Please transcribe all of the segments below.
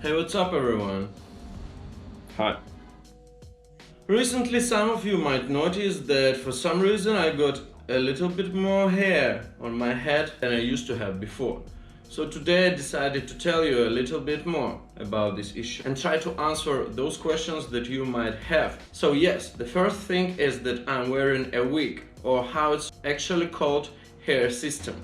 Hey, what's up everyone? Hi. Recently some of you might notice that for some reason I got a little bit more hair on my head than I used to have before. So today I decided to tell you a little bit more about this issue and try to answer those questions that you might have. So yes, the first thing is that I'm wearing a wig, or how it's actually called, hair system.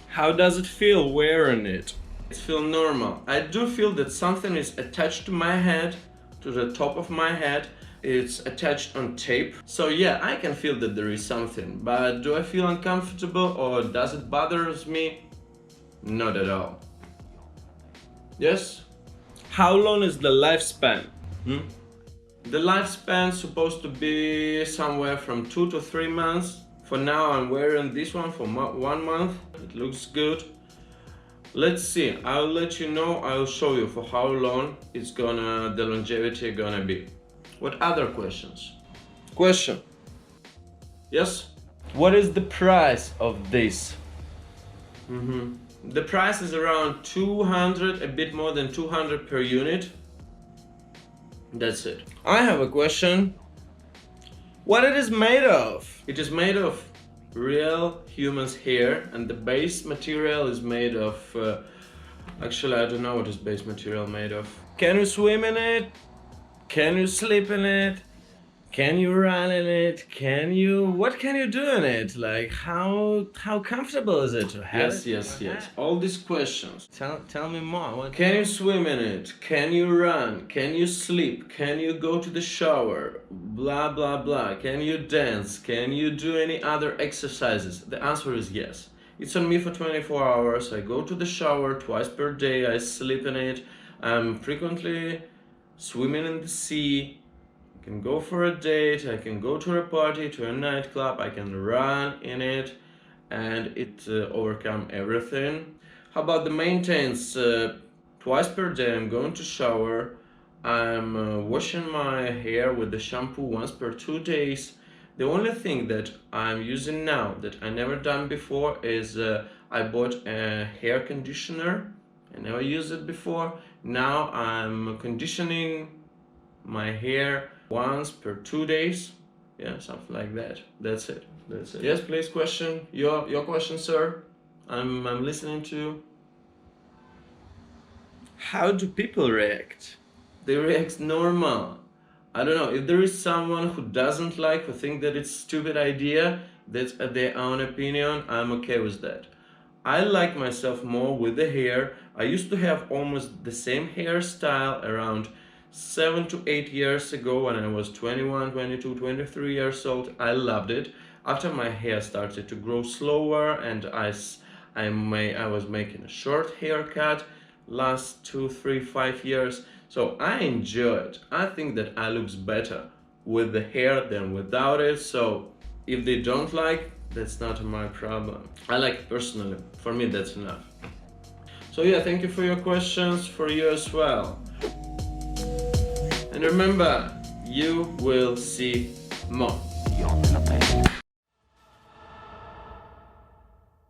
How does it feel wearing it? It feels normal. I do feel that something is attached to my head, to the top of my head. It's attached on tape. So yeah, I can feel that there is something, but do I feel uncomfortable or does it bother me? Not at all. Yes? How long is the lifespan? The lifespan's supposed to be somewhere from 2 to 3 months. For now I'm wearing this one for 1 month. It looks good. Let's see, I'll let you know, I'll show you for how long the longevity gonna be. What other questions? Question. Yes? What is the price of this? The price is around 200, a bit more than 200 per unit. That's it. I have a question. What it is made of? It is made of real human's hair, and the base material is made of actually I don't know what is base material made of. Can you swim in it? Can you sleep in it? Can you run in it? What can you do in it? Like how comfortable is it to have it? Yes. All these questions. Tell me more. Can you swim in it? Can you run? Can you sleep? Can you go to the shower? Blah blah blah. Can you dance? Can you do any other exercises? The answer is yes. It's on me for 24 hours. I go to the shower twice per day. I sleep in it. I'm frequently swimming in the sea. I can go for a date. I can go to a party, to a nightclub. I can run in it, and it overcome everything. How about the maintenance? Twice per day I'm going to shower. I'm washing my hair with the shampoo once per 2 days. The only thing that I'm using now that I never done before is I bought a hair conditioner. I never used it before. Now I'm conditioning my hair once per 2 days. Yeah, something like that. That's it. Yes, please, question. Your question, sir. I'm listening to you. How do people react? They react normal. I don't know, if there is someone who doesn't like, who think that it's a stupid idea, that's their own opinion, I'm okay with that. I like myself more with the hair. I used to have almost the same hairstyle around 7 to 8 years ago when I was 21, 22, 23 years old. I loved it. After my hair started to grow slower and I was making a short haircut last 2, 3, 5 years. So I enjoy it. I think that I looks better with the hair than without it. So if they don't like, that's not my problem. I like it personally. For me, that's enough. So yeah, thank you for your questions, for you as well. And remember, you will see more.